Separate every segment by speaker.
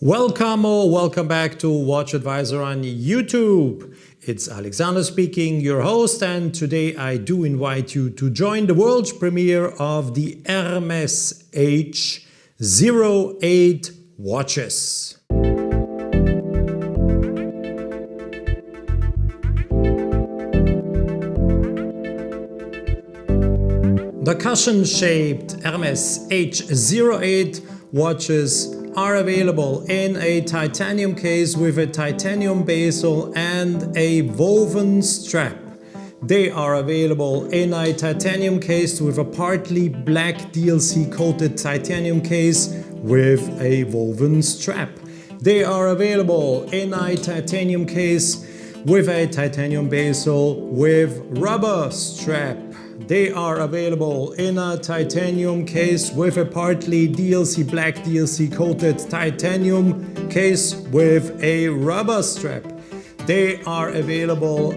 Speaker 1: Welcome or welcome back to WatchAdvisor on YouTube. It's Alexander speaking, your host, and today I do invite you to join the world premiere of the Hermès H08 watches. The cushion-shaped Hermès H08 watches are available in a titanium case with a titanium bezel and a woven strap. They are available in a titanium case with a partly black DLC coated titanium case with a woven strap. They are available in a titanium case with a titanium bezel with rubber strap. They are available in a titanium case with a partly black DLC coated titanium case with a rubber strap. They are available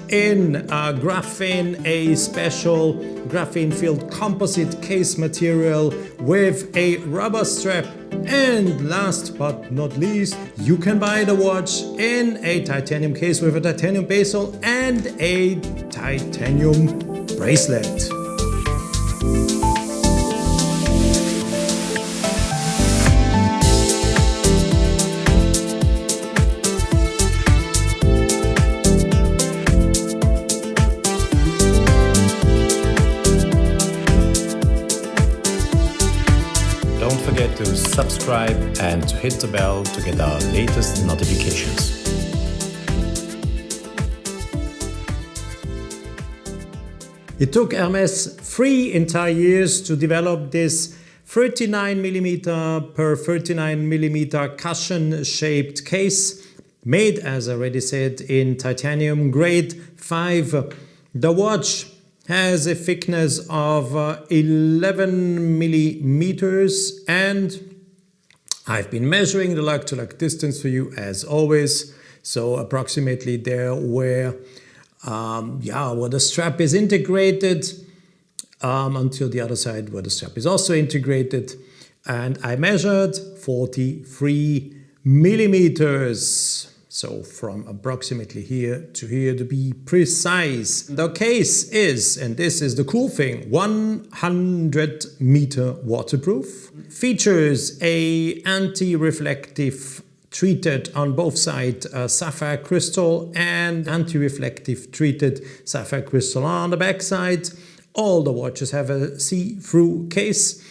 Speaker 1: in a graphene, a special graphene filled composite case material with a rubber strap. And last but not least, you can buy the watch in a titanium case with a titanium bezel and a titanium bracelet. Don't forget to subscribe and to hit the bell to get our latest notifications. It took Hermès 3 entire years to develop this 39mm per 39mm cushion-shaped case, made, as I already said, in titanium grade 5. The watch has a thickness of 11mm, and I've been measuring the lug-to-lug distance for you as always, so approximately there where the strap is integrated until the other side where the strap is also integrated, and I measured 43mm, so from approximately here to here to be precise. The case is, and this is the cool thing, 100-meter waterproof, features a anti-reflective treated on both sides sapphire crystal and anti-reflective treated sapphire crystal on the back side. All the watches have a see-through case,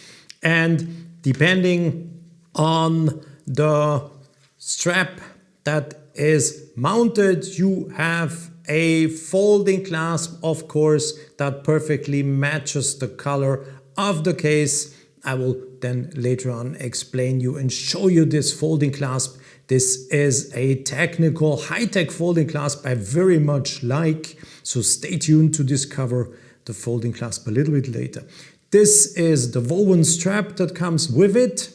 Speaker 1: and depending on the strap that is mounted, you have a folding clasp, of course, that perfectly matches the color of the case. I will then later on explain you and show you this folding clasp. This is a technical, high-tech folding clasp I very much like, so stay tuned to discover the folding clasp a little bit later. This is the woven strap that comes with it.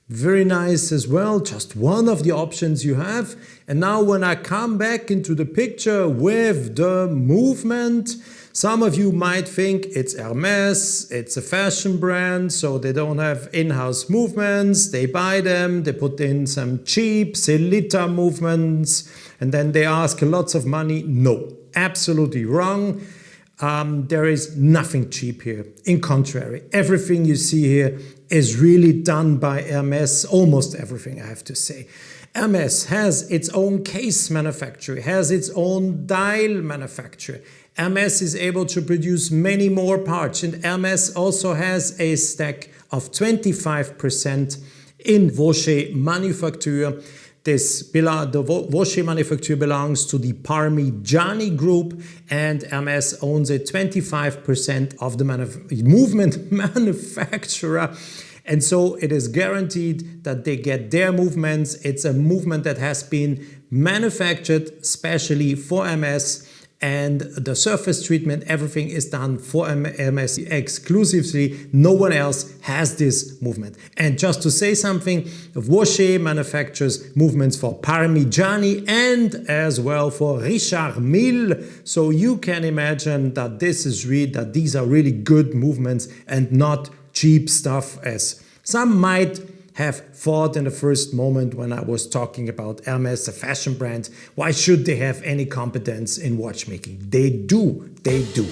Speaker 1: Very nice as well, just one of the options you have. And now when I come back into the picture with the movement, some of you might think it's Hermès, it's a fashion brand, so they don't have in-house movements, they buy them, they put in some cheap Celita movements, and then they ask lots of money. No, absolutely wrong. There is nothing cheap here. In contrary, everything you see here is really done by Hermès, almost everything I have to say. Hermès has its own case manufacturer, has its own dial manufacturer. Hermès is able to produce many more parts, and Hermès also has a stack of 25% in Watches Manufacture. The Watches Manufacture belongs to the Parmigiani Group, and Hermès owns a 25% of the movement manufacturer. And so it is guaranteed that they get their movements. It's a movement that has been manufactured specially for Hermès, and the surface treatment, everything is done for Hermès exclusively. No one else has this movement. And just to say something, Watches manufactures movements for Parmigiani and as well for Richard Mille. So you can imagine that these are really good movements and not cheap stuff as some might have thought in the first moment when I was talking about Hermès, a fashion brand, why should they have any competence in watchmaking? They do, they do.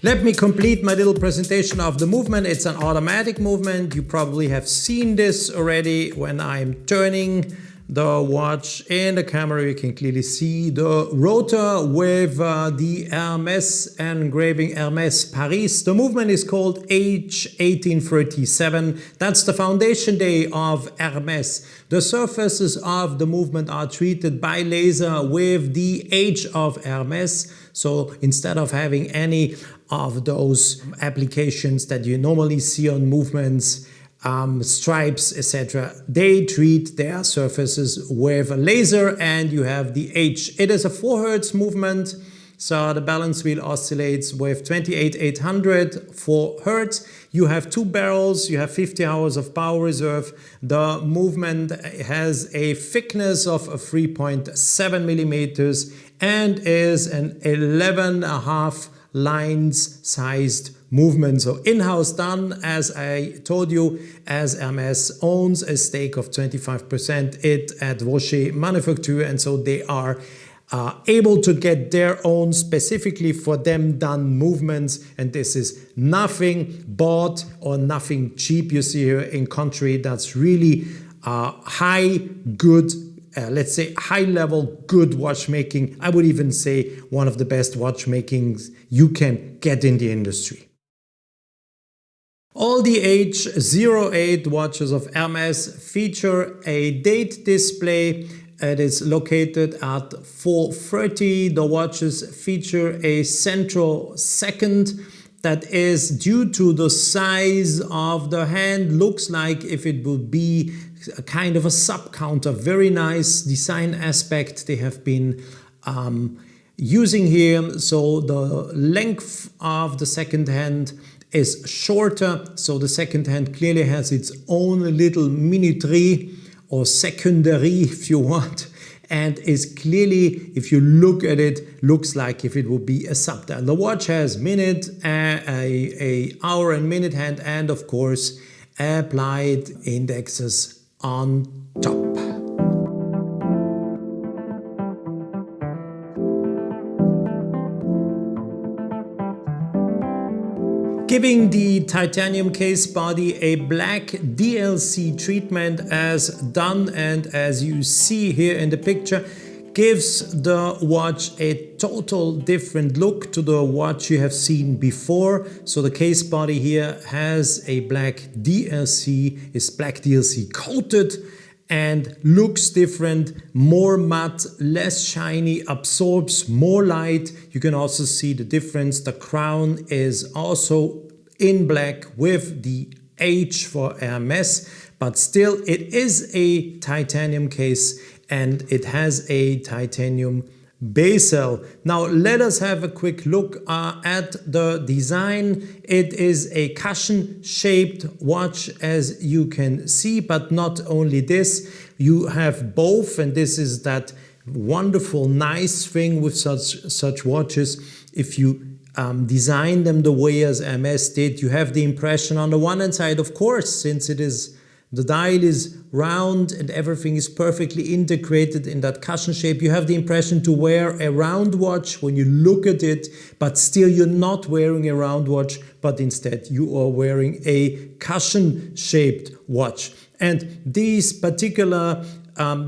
Speaker 1: Let me complete my little presentation of the movement. It's an automatic movement. You probably have seen this already when I'm turning the watch in the camera. You can clearly see the rotor with the Hermès engraving, Hermès Paris. The movement is called H1837. That's the foundation day of Hermès. The surfaces of the movement are treated by laser with the H of Hermès. So instead of having any of those applications that you normally see on movements, stripes, etc., they treat their surfaces with a laser, and you have the H. It is a 4 Hertz movement, so the balance wheel oscillates with 28,800 4 Hertz. You have 2 barrels, you have 50 hours of power reserve. The movement has a thickness of 3.7 millimeters and is an 11.5 lines sized movement. So in-house done, as I told you, as Hermès owns a stake of 25% it at Rocher Manufacture, and so they are able to get their own specifically for them done movements, and this is nothing bought or nothing cheap. You see here, in contrary, that's really high good, let's say high level good watchmaking. I would even say one of the best watchmakings you can get in the industry. All the H08 watches of Hermès feature a date display. It is located at 4:30. The watches feature a central second that is, due to the size of the hand, looks like if it would be a kind of a sub-counter. Very nice design aspect they have been using here. So the length of the second hand is shorter, so the second hand clearly has its own little minuterie or secondary if you want, and is clearly, if you look at it, looks like if it would be a subdial. The watch has minute, a hour and minute hand, and of course applied indexes on top. Giving the titanium case body a black DLC treatment as done, and as you see here in the picture, gives the watch a total different look to the watch you have seen before. So the case body here has a black DLC, is black DLC coated, and looks different, more matte, less shiny, absorbs more light. You can also see the difference. The crown is also in black with the H for Hermès, but still it is a titanium case and it has a titanium bezel. Now let us have a quick look at the design. It is a cushion shaped watch, as you can see, but not only this, you have both, and this is that wonderful nice thing with such watches. If you design them the way as Hermès did, you have the impression on the one hand side, of course, since it is, the dial is round and everything is perfectly integrated in that cushion shape, you have the impression to wear a round watch when you look at it, but still you're not wearing a round watch, but instead you are wearing a cushion shaped watch. And these particular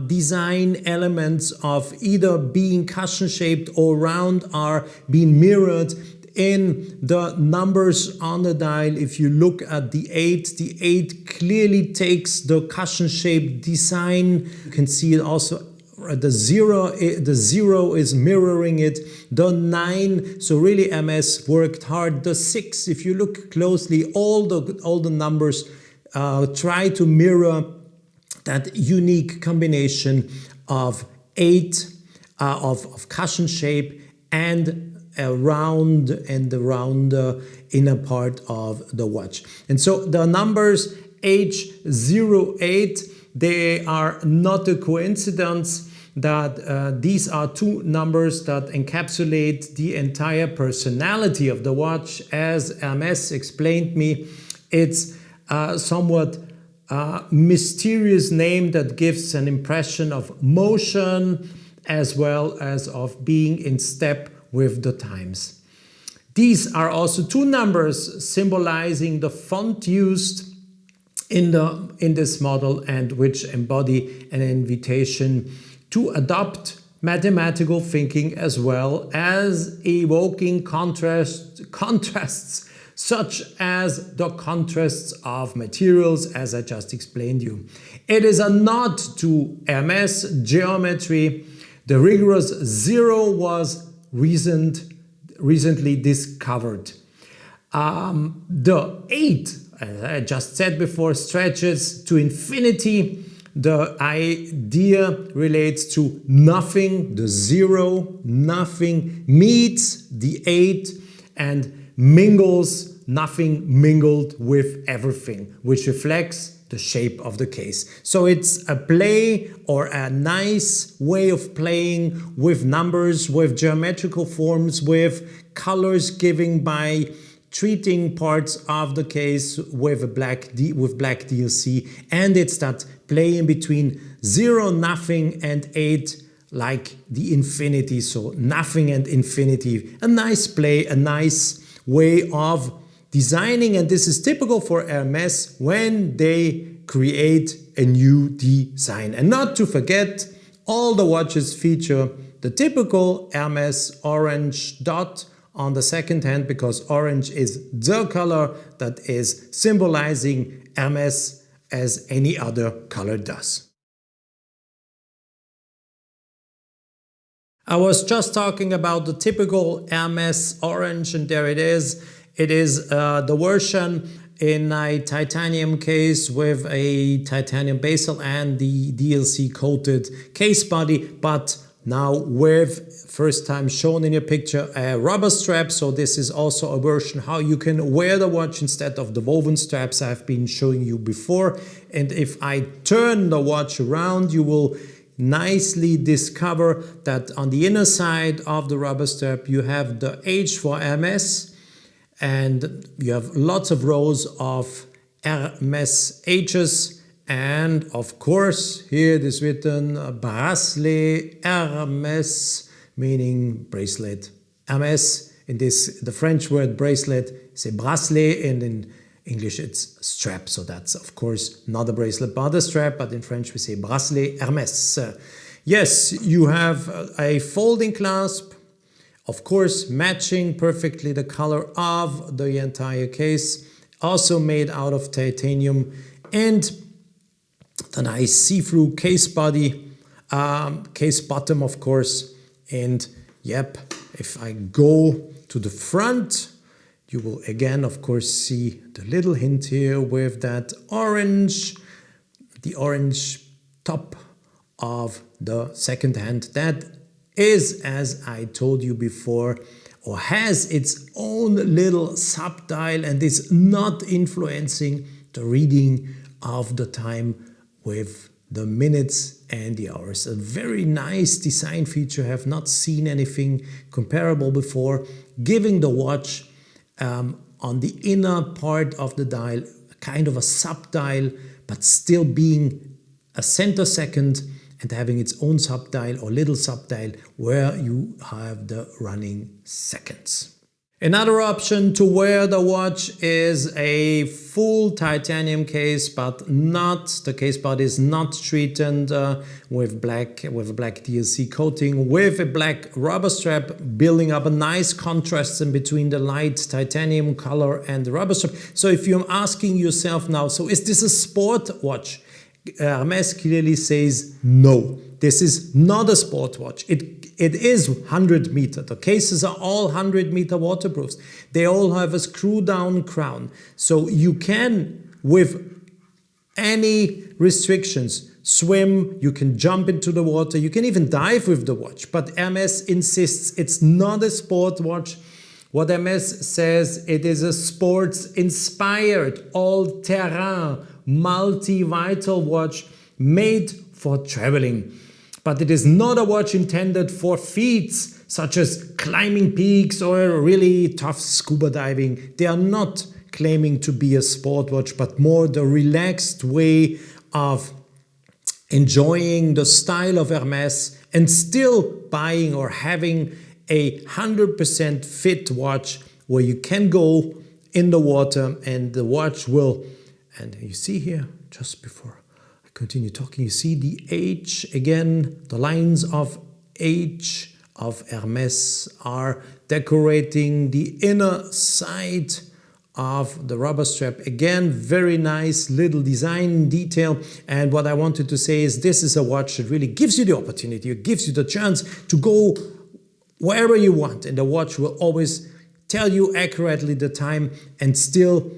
Speaker 1: design elements of either being cushion shaped or round are being mirrored in the numbers on the dial. If you look at the 8 clearly takes the cushion shaped design. You can see it also, the zero is mirroring it, the 9, so really Hermès worked hard. The 6, if you look closely, all the numbers try to mirror that unique combination of 8 of cushion shape and around and around the inner part of the watch. And so the numbers H08, they are not a coincidence that these are two numbers that encapsulate the entire personality of the watch. As Hermès explained me, it's somewhat mysterious name that gives an impression of motion as well as of being in step with the times. These are also two numbers symbolizing the font used in this model and which embody an invitation to adopt mathematical thinking as well as evoking contrasts such as the contrasts of materials, as I just explained you. It is a nod to Hermès geometry. The rigorous zero was recently discovered. The 8, as I just said before, stretches to infinity. The idea relates to nothing, the 0, nothing meets the 8, and mingles, nothing mingled with everything, which reflects the shape of the case. So it's a play or a nice way of playing with numbers, with geometrical forms, with colors given by treating parts of the case with black DLC, and it's that play in between 0, nothing, and 8, like the infinity. So nothing and infinity, a nice play, a nice way of designing, and this is typical for Hermès when they create a new design. And not to forget, all the watches feature the typical Hermès orange dot on the second hand, because orange is the color that is symbolizing Hermès as any other color does. I was just talking about the typical Hermès orange, and there it is. It is the version in a titanium case with a titanium bezel and the DLC coated case body, but now with, first time shown in your picture, a rubber strap. So this is also a version how you can wear the watch instead of the woven straps I've been showing you before. And if I turn the watch around, you will nicely discover that on the inner side of the rubber strap you have the H for Hermès, and you have lots of rows of Hermès H's, and of course here it is written bracelet Hermès, meaning bracelet. Hermès, in this, the French word bracelet, c'est bracelet, and in English it's strap, so that's of course not a bracelet but a strap, but in French we say bracelet Hermès. Yes, you have a folding clasp, of course matching perfectly the color of the entire case, also made out of titanium, and the nice see-through case body, case bottom of course, and yep, if I go to the front, you will again, of course, see the little hint here with that orange, the orange top of the second hand. That is, as I told you before, or has its own little subdial and is not influencing the reading of the time with the minutes and the hours. A very nice design feature. I have not seen anything comparable before, giving the watch on the inner part of the dial, kind of a subdial, but still being a center second and having its own subdial or little subdial where you have the running seconds. Another option to wear the watch is a full titanium case, but not, the case body is not treated with a black DLC coating, with a black rubber strap, building up a nice contrast in between the light titanium color and the rubber strap. So if you're asking yourself now, so is this a sport watch? Hermès clearly says no, this is not a sport watch. It is 100 meter. The cases are all 100 meter waterproofs. They all have a screw down crown. So you can, with any restrictions, swim, you can jump into the water, you can even dive with the watch. But Hermès insists it's not a sport watch. What Hermès says, it is a sports-inspired, all-terrain, multi-vital watch made for traveling. But it is not a watch intended for feats such as climbing peaks or really tough scuba diving. They are not claiming to be a sport watch, but more the relaxed way of enjoying the style of Hermès and still buying or having a 100% fit watch where you can go in the water and the watch will, and you see here, just before I continue talking, you see the H again, the lines of H of Hermès are decorating the inner side of the rubber strap. Again, very nice little design detail. And what I wanted to say is this is a watch that really gives you the opportunity, it gives you the chance to go wherever you want. And the watch will always tell you accurately the time and still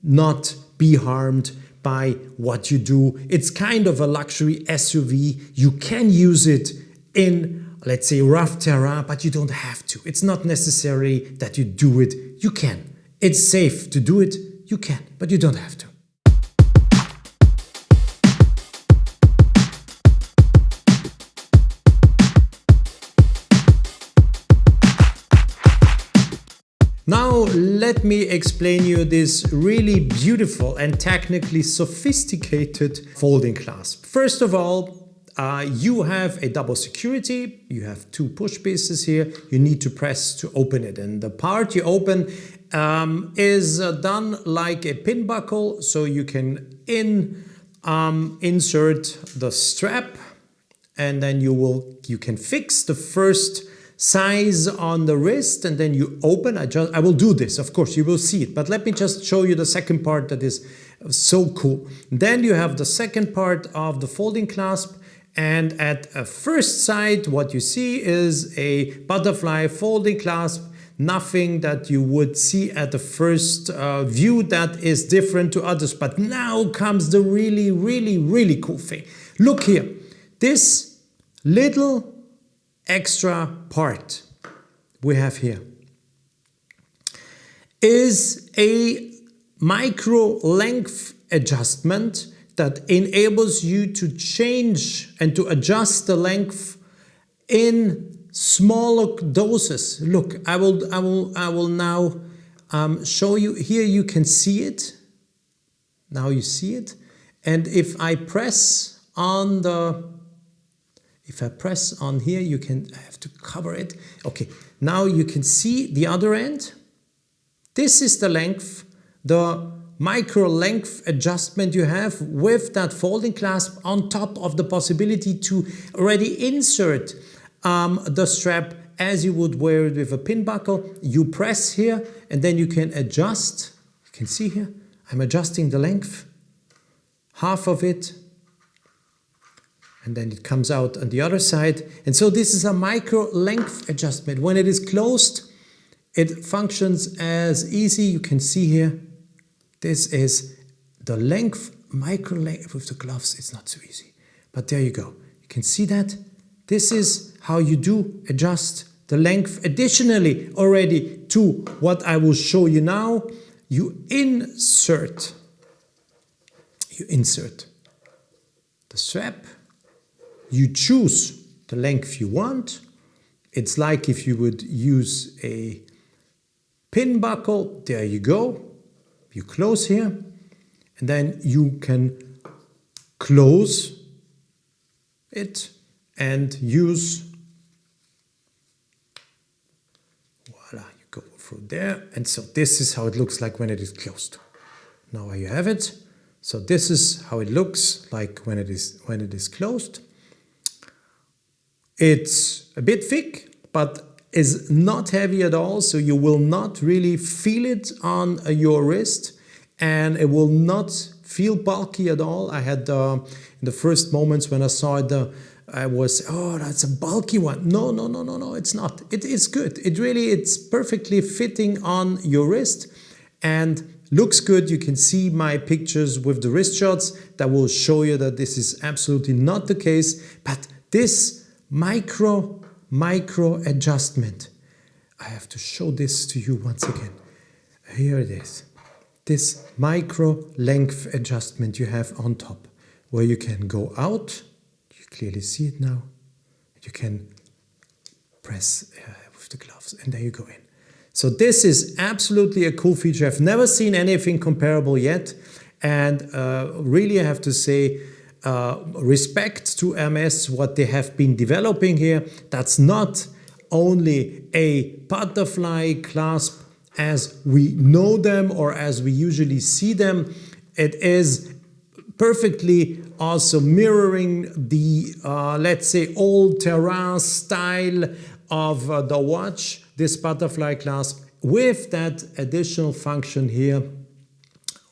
Speaker 1: not be harmed by what you do. It's kind of a luxury SUV. You can use it in, let's say, rough terrain, but you don't have to. It's not necessary that you do it. You can. It's safe to do it. You can, but you don't have to. Now let me explain you this really beautiful and technically sophisticated folding clasp. First of all, you have a double security. You have two push pieces here. You need to press to open it, and the part you open is done like a pin buckle, so you can insert the strap, and then you can fix the first size on the wrist, and then you open. I will do this, of course you will see it, but let me just show you the second part that is so cool. Then you have the second part of the folding clasp, and at a first sight what you see is a butterfly folding clasp. Nothing that you would see at the first view that is different to others. But now comes the really cool thing. Look here, this little extra part we have here is a micro length adjustment that enables you to change and to adjust the length in smaller doses. Look, I will now show you. Here you can see it. Now you see it. And if I press on here, you can, I have to cover it. Okay, now you can see the other end. This is the length, the micro length adjustment you have with that folding clasp on top of the possibility to already insert the strap as you would wear it with a pin buckle. You press here and then you can adjust. You can see here, I'm adjusting the length, half of it, and then it comes out on the other side. And so this is a micro length adjustment. When it is closed, it functions as easy. You can see here, this is the length, micro length. With the gloves, it's not so easy. But there you go. You can see that. This is how you do adjust the length. Additionally, already to what I will show you now, you insert the strap. You choose the length you want. It's like if you would use a pin buckle. There you go. You close here, and then you can close it and use, voila, you go through there. And so this is how it looks like when it is closed. Now you have it. So this is how it looks like when it is closed. It's a bit thick, but is not heavy at all, so you will not really feel it on your wrist, and it will not feel bulky at all. I had in the first moments when I saw it, I was, oh, that's a bulky one. No, it's not. It is good. It's perfectly fitting on your wrist, and looks good. You can see my pictures with the wrist shots that will show you that this is absolutely not the case. But this micro adjustment, I have to show this to you once again. Here it is. This micro length adjustment you have on top, where you can go out. You clearly see it now. You can press with the gloves, and there you go in. So this is absolutely a cool feature. I've never seen anything comparable yet, and really I have to say respect to Hermès, what they have been developing here. That's not only a butterfly clasp as we know them or as we usually see them. It is perfectly also mirroring the, let's say, old terrain style of the watch, this butterfly clasp, with that additional function here,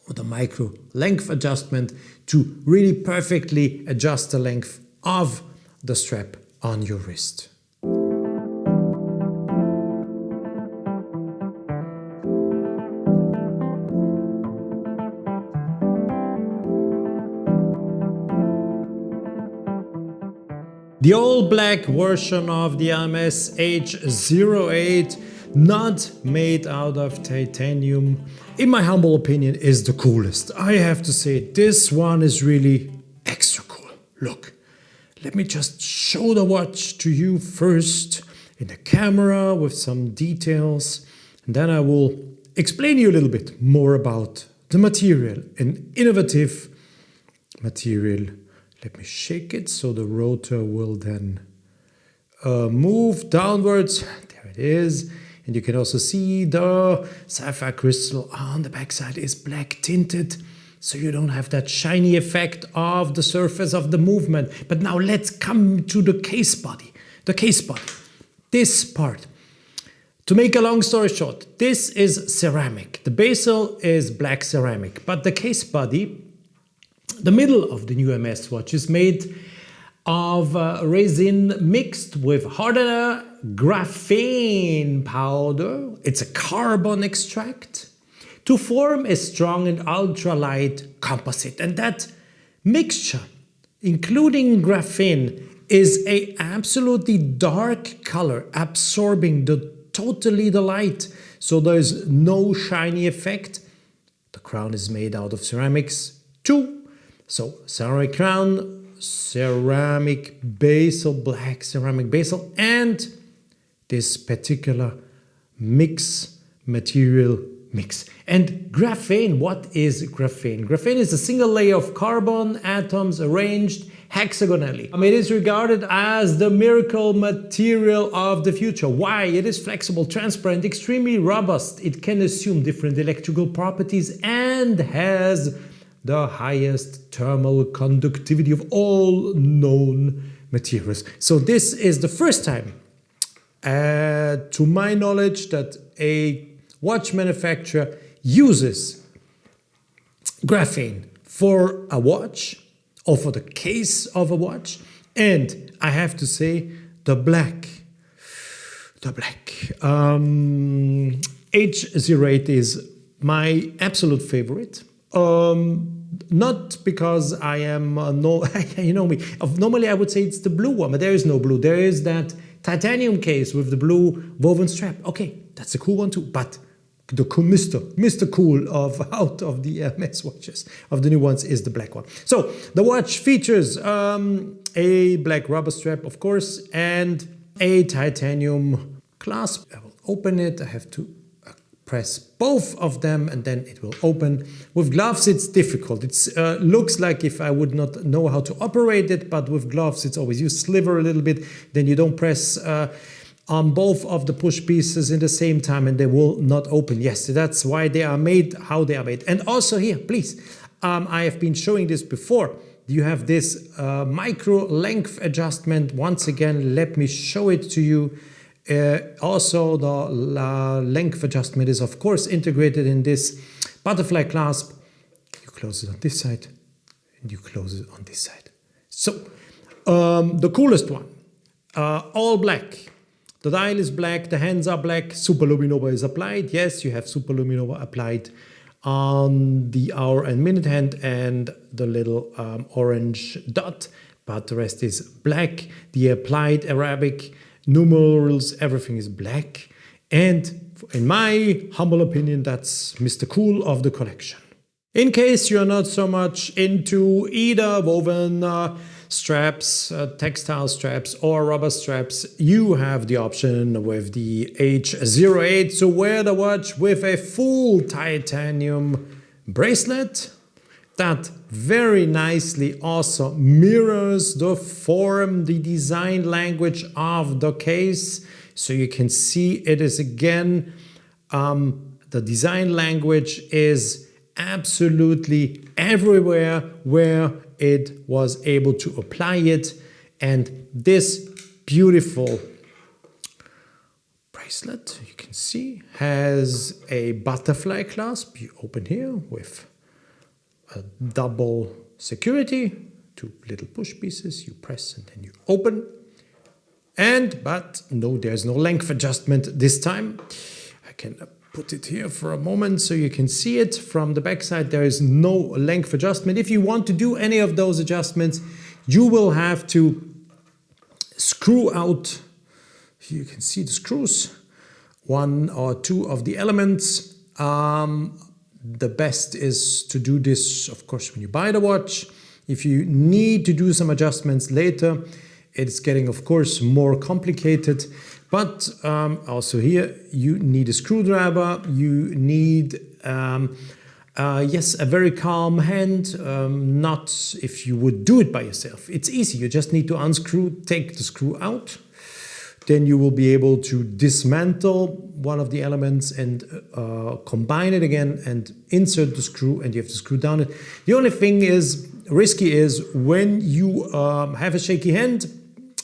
Speaker 1: or the micro length adjustment, to really perfectly adjust the length of the strap on your wrist. The all-black version of the Hermès H08, not made out of titanium, in my humble opinion, is the coolest. I have to say, this one is really extra cool. Look, let me just show the watch to you first in the camera with some details, and then I will explain you a little bit more about the material, an innovative material. Let me shake it so the rotor will then move downwards. There it is. And you can also see the sapphire crystal on the backside is black tinted, so you don't have that shiny effect of the surface of the movement. But now let's come to the case body. The case body. This part. To make a long story short, this is ceramic. The bezel is black ceramic, but the case body, the middle of the new Hermès watch, is made of resin mixed with hardener graphene powder. It's a carbon extract to form a strong and ultralight composite. And that mixture, including graphene, is a absolutely dark color, absorbing totally the light. So there's no shiny effect. The crown is made out of ceramics too. So ceramic crown, ceramic bezel, black ceramic bezel, and this particular material mix. And graphene, what is graphene? Graphene is a single layer of carbon atoms arranged hexagonally. It is regarded as the miracle material of the future. Why? It is flexible, transparent, extremely robust. It can assume different electrical properties and has the highest thermal conductivity of all known materials. So this is the first time, to my knowledge, that a watch manufacturer uses graphene for a watch or for the case of a watch. And I have to say, the black H08 is my absolute favorite. Not because I am you know me. Normally I would say it's the blue one, but there is no blue. There is that titanium case with the blue woven strap. Okay, that's a cool one too. But the cool Mr. Cool out of the Hermès watches, of the new ones, is the black one. So the watch features a black rubber strap, of course, and a titanium clasp. I will open it. I have to press both of them and then it will open. With gloves it's difficult. It looks like if I would not know how to operate it, but with gloves it's always, you sliver a little bit, then you don't press on both of the push pieces in the same time and they will not open. Yes, that's why they are made how they are made. And also here, please, I have been showing this before. You have this micro length adjustment. Once again, let me show it to you. Also, the length adjustment is of course integrated in this butterfly clasp. You close it on this side and you close it on this side. So the coolest one, all black. The dial is black, the hands are black, superluminova is applied. Yes, you have superluminova applied on the hour and minute hand and the little orange dot, but the rest is black. The applied Arabic numerals, everything is black. And in my humble opinion, that's Mr. Cool of the collection. In case you're not so much into either woven straps, textile straps or rubber straps, you have the option with the H08 to wear the watch with a full titanium bracelet that very nicely also mirrors the form, the design language of the case. So you can see it is again, the design language is absolutely everywhere where it was able to apply it. And this beautiful bracelet, you can see, has a butterfly clasp. You open here with a double security, two little push pieces, you press and then you open. But no, there's no length adjustment this time. I can put it here for a moment so you can see it from the back side. There is no length adjustment. If you want to do any of those adjustments, you will have to screw out, you can see the screws, one or two of the elements. The best is to do this, of course, when you buy the watch. If you need to do some adjustments later, it's getting, of course, more complicated. But also here, you need a screwdriver. You need, yes, a very calm hand. Not if you would do it by yourself. It's easy. You just need to unscrew, take the screw out. Then you will be able to dismantle one of the elements and combine it again and insert the screw, and you have to screw down it. The only thing is risky is when you have a shaky hand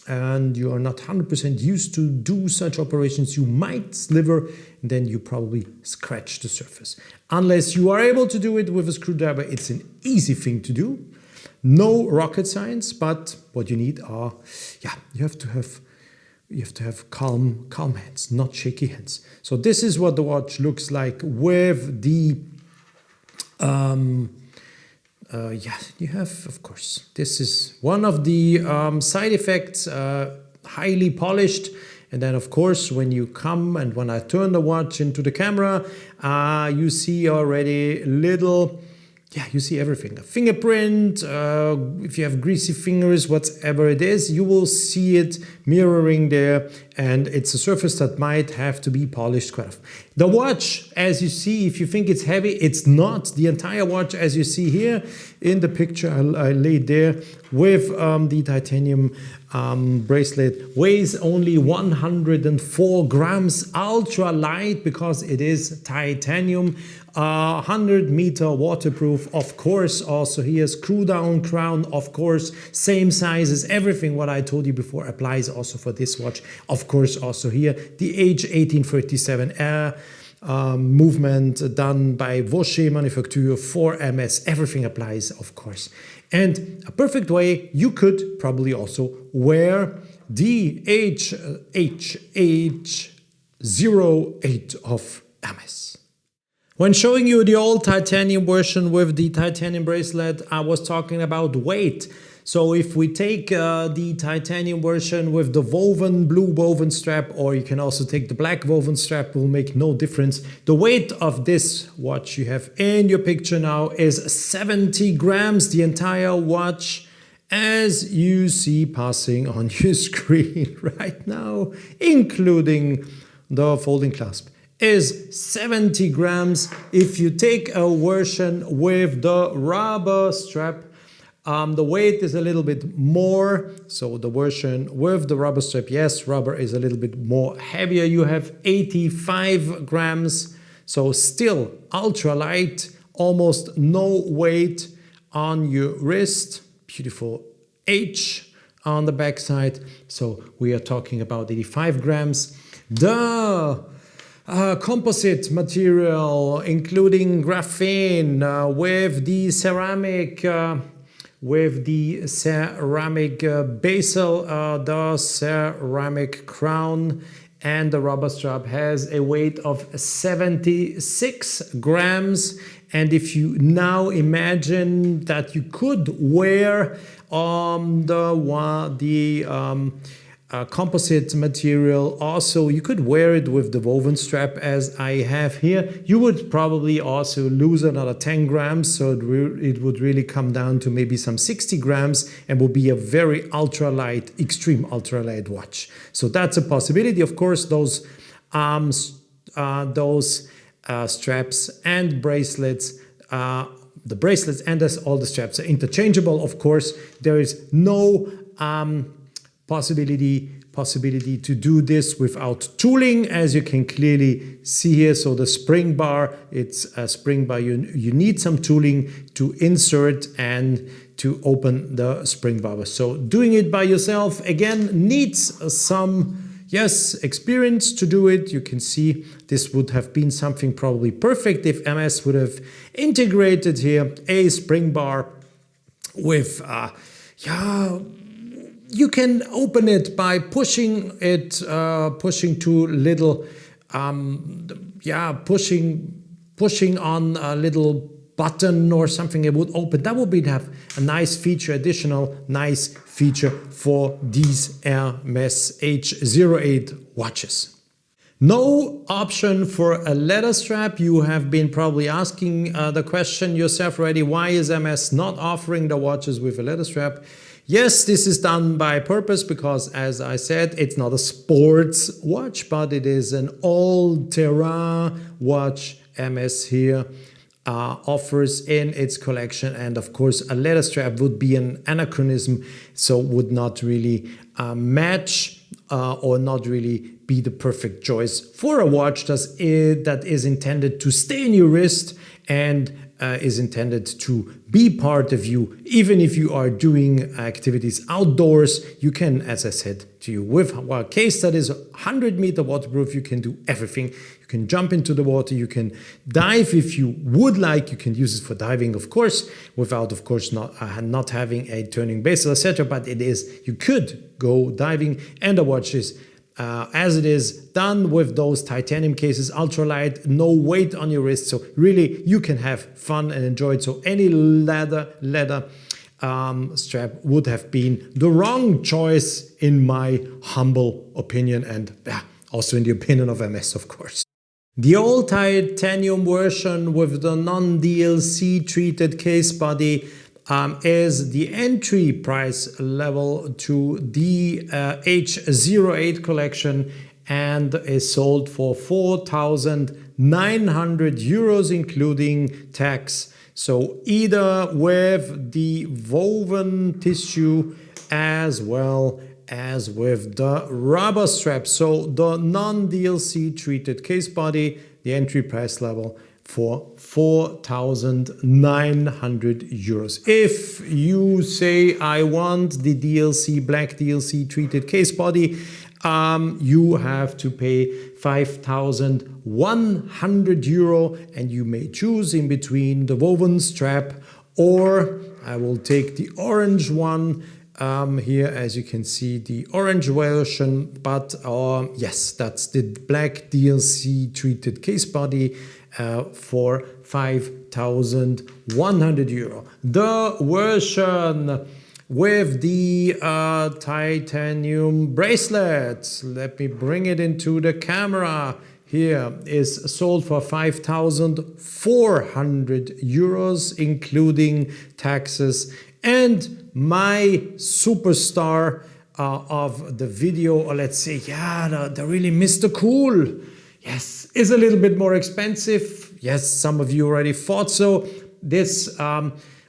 Speaker 1: and you are not 100% used to do such operations, you might sliver and then you probably scratch the surface. Unless you are able to do it with a screwdriver, it's an easy thing to do. No rocket science, but what you need are, yeah, you have to have calm hands, not shaky hands. So this is what the watch looks like with the, yeah, you have, of course, this is one of the side effects, highly polished. And then, of course, when you come and when I turn the watch into the camera, you see already little, yeah, you see everything. A fingerprint, if you have greasy fingers, whatever it is, you will see it mirroring there. And it's a surface that might have to be polished quite often. The watch, as you see, if you think it's heavy, it's not. The entire watch, as you see here in the picture I laid there with the titanium bracelet, weighs only 104 grams, ultra light because it is titanium. 100-meter waterproof, of course. Also here, screw down crown, of course, same size as everything what I told you before applies also for this watch. Of course, also here the H1837 movement done by Watches Manufacture for Hermès. Everything applies, of course. And a perfect way, you could probably also wear the H08 of Hermès. When showing you the old titanium version with the titanium bracelet, I was talking about weight. So if we take the titanium version with the blue woven strap, or you can also take the black woven strap, will make no difference. The weight of this watch you have in your picture now is 70 grams, the entire watch, as you see passing on your screen right now, including the folding clasp, is 70 grams. If you take a version with the rubber strap, the weight is a little bit more. So the version with the rubber strap, yes, rubber is a little bit more heavier. You have 85 grams. So still ultra light, almost no weight on your wrist. Beautiful H on the back side. So we are talking about 85 grams. The composite material, including graphene, with the ceramic bezel, the ceramic crown, and the rubber strap has a weight of 76 grams. And if you now imagine that you could wear composite material, also you could wear it with the woven strap as I have here, you would probably also lose another 10 grams, so it would really come down to maybe some 60 grams and will be a very ultralight, extreme ultralight watch. So that's a possibility. Of course, those straps and bracelets, the bracelets and all the straps are interchangeable. Of course, there is no possibility to do this without tooling, as you can clearly see here. So the spring bar, it's a spring bar. You need some tooling to insert and to open the spring bar. So doing it by yourself, again, needs some experience to do it. You can see this would have been something probably perfect if Hermès would have integrated here a spring bar with you can open it by pushing two little pushing on a little button or something. It would open. That would have a nice feature, additional nice feature for these Hermès H08 watches. No option for a leather strap. You have been probably asking the question yourself already, why is Hermès not offering the watches with a leather strap? Yes, this is done by purpose because, as I said, it's not a sports watch, but it is an all-terrain watch Hermès here offers in its collection. And of course, a leather strap would be an anachronism, so would not really match or not really be the perfect choice for a watch that is intended to stay in your wrist and is intended to be part of you. Even if you are doing activities outdoors, you can, as I said to you, with a case that is 100-meter waterproof, you can do everything. You can jump into the water, you can dive if you would like, you can use it for diving, of course, without, of course, not having a turning bezel, etc. But it is, you could go diving, and the watch is as it is done with those titanium cases, ultralight, no weight on your wrist. So really you can have fun and enjoy it. So any leather strap would have been the wrong choice in my humble opinion, and also in the opinion of Hermès, of course. The old titanium version with the non-DLC treated case body is the entry price level to the H08 collection and is sold for 4,900 euros including tax. So either with the woven tissue as well as with the rubber strap. So the non-DLC treated case body, the entry price level for 4,900 euros. If you say I want the DLC, black DLC treated case body, you have to pay 5,100 euro, and you may choose in between the woven strap, or I will take the orange one. Here, as you can see, the orange version, but yes, that's the black DLC treated case body for 5,100 euro. The version with the titanium bracelet, let me bring it into the camera, here is sold for 5,400 euros including taxes. And my superstar of the video, or let's say, the really Mr. Cool, yes, is a little bit more expensive. Yes, some of you already thought so. This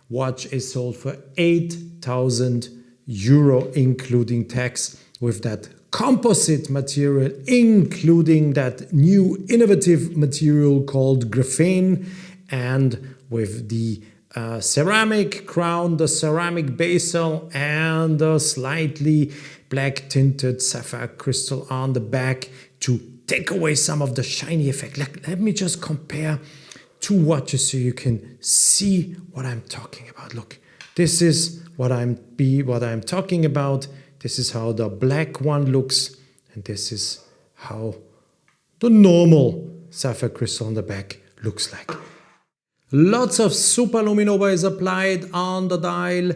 Speaker 1: watch is sold for 8,000 euro including tax, with that composite material, including that new innovative material called graphene, and with the ceramic crown, the ceramic bezel, and the slightly black tinted sapphire crystal on the back to take away some of the shiny effect. Let me just compare two watches so you can see what I'm talking about. Look, this is what I'm talking about. This is how the black one looks, and this is how the normal sapphire crystal on the back looks like. Lots of superluminova is applied on the dial,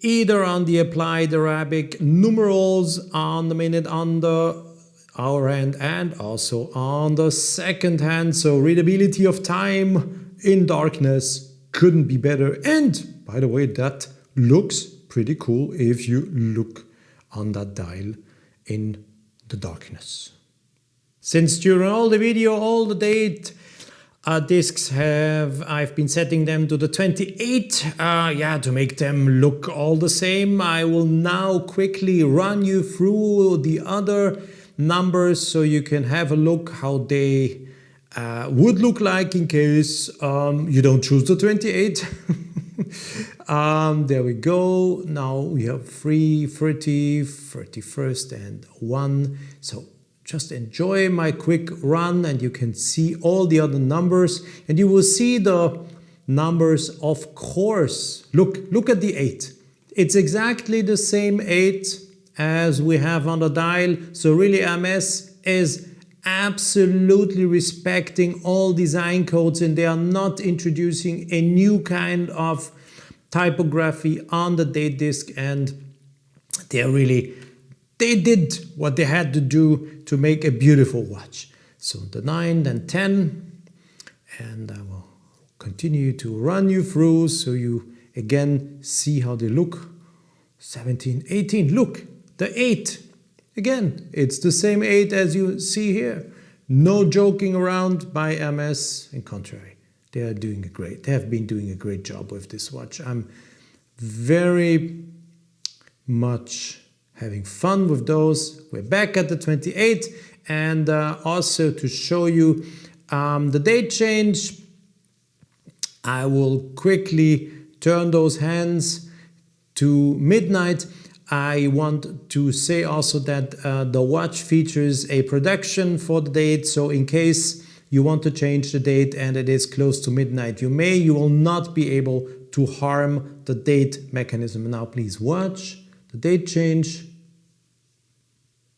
Speaker 1: either on the applied Arabic numerals on the minute on the hour hand and also on the second hand. So readability of time in darkness couldn't be better. And by the way, that looks pretty cool if you look on that dial in the darkness. Since during all the video, all the date discs I've been setting them to the 28, to make them look all the same. I will now quickly run you through the other numbers so you can have a look how they would look like in case you don't choose the 28. There we go. Now we have 3, 30, 31st and 1. So just enjoy my quick run and you can see all the other numbers and you will see the numbers, of course. Look at the 8. It's exactly the same 8 as we have on the dial. So really Hermès is absolutely respecting all design codes and they are not introducing a new kind of typography on the date disc, and they did what they had to do to make a beautiful watch. So the 9, then 10, and I will continue to run you through so you again see how they look. 17, 18, look, the 8. Again, it's the same 8 as you see here. No joking around by Hermès. In contrary, they have been doing a great job with this watch. I'm very much having fun with those. We're back at the 28, and also to show you the date change, I will quickly turn those hands to midnight. I want to say also that the watch features a protection for the date, so in case you want to change the date and it is close to midnight, you will not be able to harm the date mechanism. Now please watch the date change.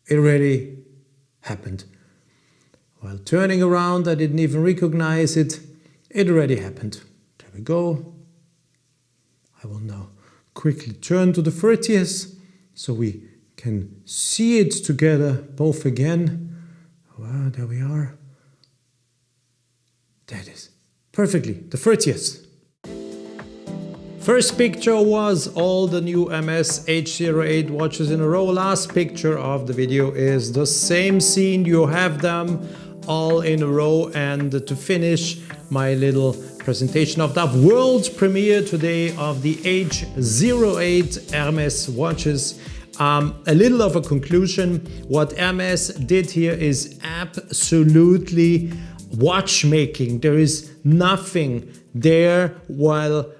Speaker 1: It already happened. While turning around, I didn't even recognize it. It already happened. There we go. I will now quickly turn to the 30th so we can see it together both again. Wow, there we are. There it is. Perfectly, the 30th. First picture was all the new Hermès H08 watches in a row. Last picture of the video is the same scene. You have them all in a row. And to finish my little presentation of that world premiere today of the H08 Hermès watches, a little of a conclusion. What Hermès did here is absolutely watchmaking. There is nothing there, while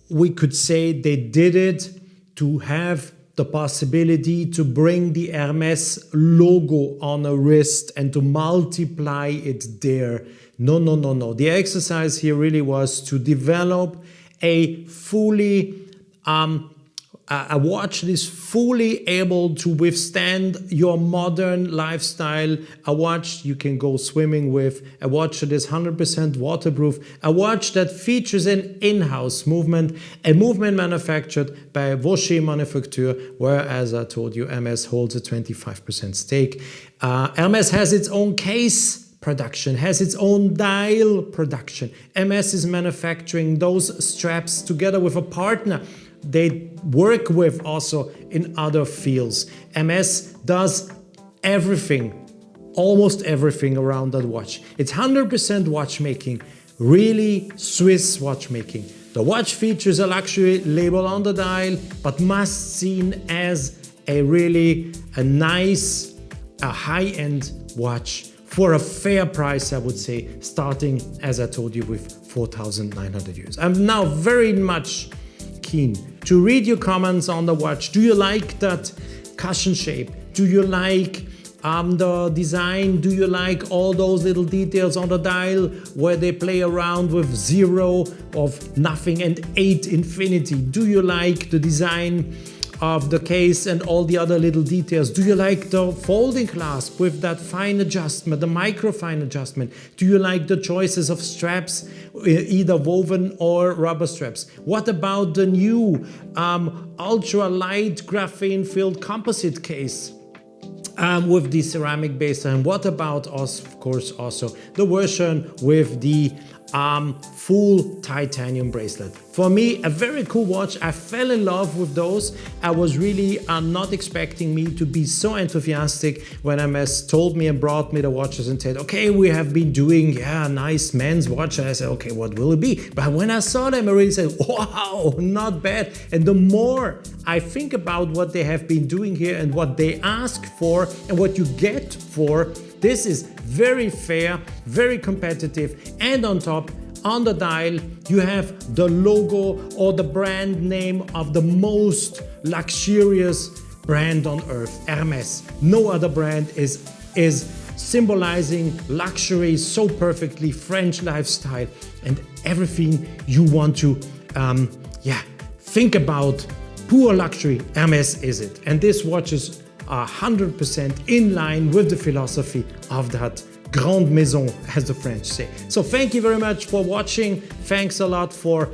Speaker 1: we could say they did it to have the possibility to bring the Hermès logo on a wrist and to multiply it there. No. The exercise here really was to develop a fully a watch that is fully able to withstand your modern lifestyle, a watch you can go swimming with, a watch that is 100% waterproof, a watch that features an in-house movement, a movement manufactured by Watchmaking Manufacture, where, as I told you, Hermès holds a 25% stake. Hermès has its own case production, has its own dial production. Hermès is manufacturing those straps together with a partner they work with also in other fields. Hermès does everything, almost everything around that watch. It's 100% watchmaking, really Swiss watchmaking. The watch features a luxury label on the dial, but must seen as a nice, high-end watch for a fair price, I would say, starting, as I told you, with 4,900 euros. I'm now very much keen to read your comments on the watch. Do you like that cushion shape? Do you like the design? Do you like all those little details on the dial where they play around with 0 of nothing and 8 infinity? Do you like the design of the case and all the other little details. Do you like the folding clasp with that fine adjustment, the micro fine adjustment? Do you like the choices of straps, either woven or rubber straps? What about the new ultra light graphene filled composite case with the ceramic base? And what about us, of course, also the version with the full titanium bracelet? For me, a very cool watch. I fell in love with those. I was really not expecting me to be so enthusiastic when Hermès told me and brought me the watches and said, okay, we have been doing nice men's watch. And I said, okay, what will it be? But when I saw them, I really said, wow, not bad. And the more I think about what they have been doing here and what they ask for and what you get for, this is very fair, very competitive, and on top, on the dial, you have the logo or the brand name of the most luxurious brand on earth, Hermès. No other brand is symbolizing luxury so perfectly, French lifestyle, and everything you want to think about pure luxury. Hermès is it. And this watch is 100% in line with the philosophy of that grande maison, as the French say. So thank you very much for watching. Thanks a lot for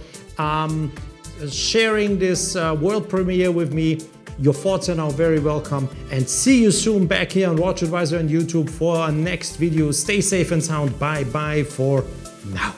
Speaker 1: sharing this world premiere with me. Your thoughts are now very welcome, and see you soon back here on WatchAdvisor and YouTube for our next video. Stay safe and sound. Bye bye for now.